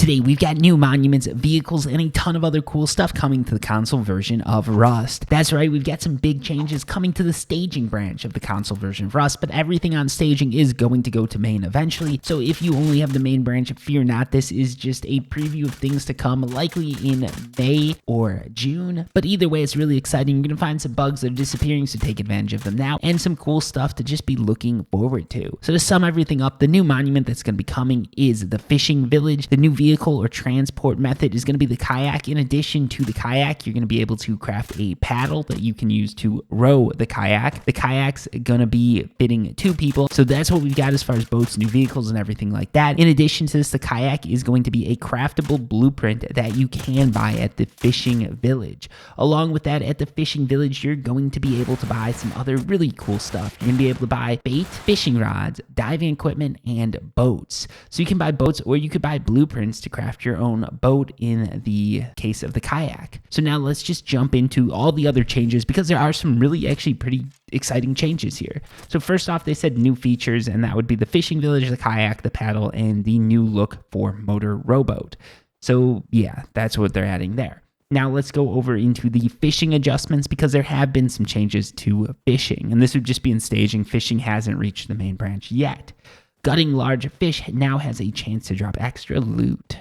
Today, we've got new monuments, vehicles, and a ton of other cool stuff coming to the console version of Rust. That's right, we've got some big changes coming to the staging branch of the console version of Rust, but everything on staging is going to go to main eventually. So if you only have the main branch, fear not, this is just a preview of things to come, likely in May or June. But either way, it's really exciting. You're going to find some bugs that are disappearing, so take advantage of them now, and some cool stuff to just be looking forward to. So to sum everything up, the new monument that's going to be coming is the fishing village. The new vehicle or transport method is going to be the kayak. In addition to the kayak, you're going to be able to craft a paddle that you can use to row the kayak. The kayak's going to be fitting 2 people. So that's what we've got as far as boats, new vehicles, and everything like that. In addition to this, the kayak is going to be a craftable blueprint that you can buy at the fishing village. Along with that, at the fishing village, you're going to be able to buy some other really cool stuff. You're going to be able to buy bait, fishing rods, diving equipment, and boats. So you can buy boats, or you could buy blueprints to craft your own boat in the case of the kayak. So now let's just jump into all the other changes, because there are some really actually pretty exciting changes here. So first off, they said new features, and that would be the fishing village, the kayak, the paddle, and the new look for motor rowboat. So yeah, that's what they're adding there. Now let's go over into the fishing adjustments, because there have been some changes to fishing, and this would just be in staging. Fishing hasn't reached the main branch yet. Gutting large fish now has a chance to drop extra loot.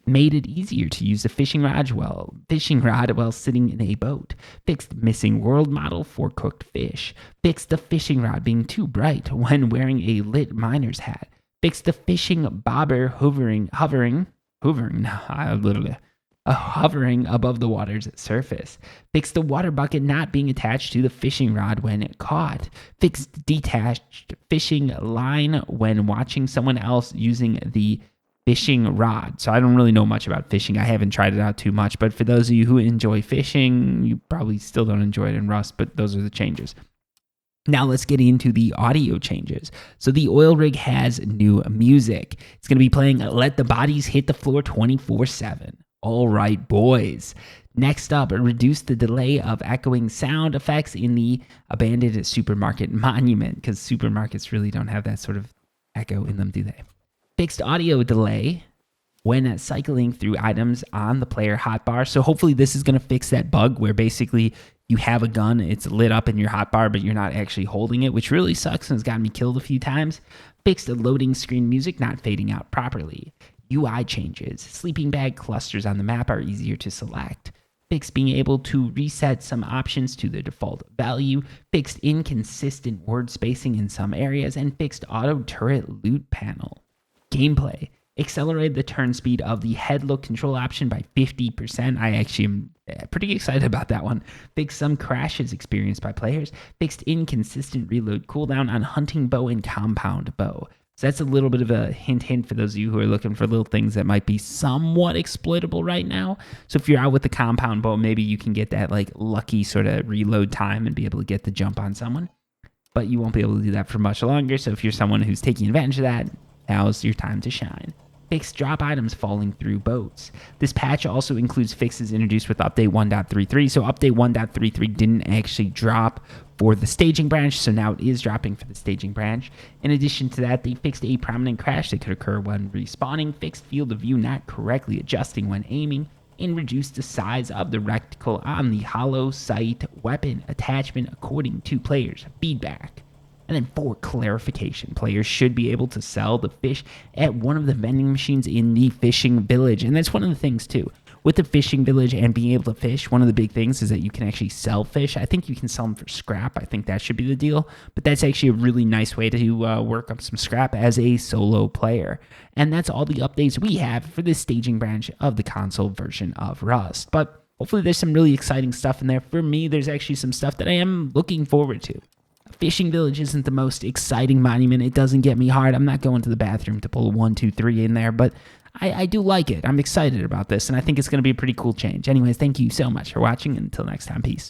Made it easier to use a fishing rod while sitting in a boat. Fixed missing world model for cooked fish. Fixed the fishing rod being too bright when wearing a lit miner's hat. Fixed the fishing bobber hovering above the water's surface. Fixed the water bucket not being attached to the fishing rod when caught. Fixed detached fishing line when watching someone else using the fishing rod. So I don't really know much about fishing. I haven't tried it out too much, but for those of you who enjoy fishing, you probably still don't enjoy it in Rust, but those are the changes. Now let's get into the audio changes. So the oil rig has new music. It's going to be playing Let the Bodies Hit the Floor 24/7. All right, boys. Next up, reduce the delay of echoing sound effects in the abandoned supermarket monument, because supermarkets really don't have that sort of echo in them, do they? Fixed audio delay when cycling through items on the player hotbar. So hopefully this is going to fix that bug where basically you have a gun, it's lit up in your hotbar, but you're not actually holding it, which really sucks and has gotten me killed a few times. Fixed the loading screen music not fading out properly. UI changes. Sleeping bag clusters on the map are easier to select. Fixed being able to reset some options to the default value. Fixed inconsistent word spacing in some areas. And fixed auto turret loot panel. Gameplay. Accelerated the turn speed of the head look control option by 50%. I actually am pretty excited about that one. Fixed some crashes experienced by players. Fixed inconsistent reload cooldown on hunting bow and compound bow. So that's a little bit of a hint for those of you who are looking for little things that might be somewhat exploitable right now. So if you're out with the compound bow, maybe you can get that like lucky sort of reload time and be able to get the jump on someone. But you won't be able to do that for much longer. So if you're someone who's taking advantage of that, now's your time to shine. Fixed drop items falling through boats. This patch also includes fixes introduced with update 1.33. So update 1.33 didn't actually drop for the staging branch, so now it is dropping for the staging branch. In addition to that, they fixed a prominent crash that could occur when respawning, fixed field of view not correctly adjusting when aiming, and reduced the size of the reticle on the hollow sight weapon attachment according to players' feedback. And then for clarification, players should be able to sell the fish at one of the vending machines in the fishing village. And that's one of the things too. With the fishing village and being able to fish, one of the big things is that you can actually sell fish. I think you can sell them for scrap. I think that should be the deal. But that's actually a really nice way to work up some scrap as a solo player. And that's all the updates we have for this staging branch of the console version of Rust. But hopefully there's some really exciting stuff in there. For me, there's actually some stuff that I am looking forward to. Fishing Village isn't the most exciting monument. It doesn't get me hard. I'm not going to the bathroom to pull a 1, 2, 3 in there, but I do like it. I'm excited about this, and I think it's going to be a pretty cool change. Anyways, thank you so much for watching. Until next time, peace.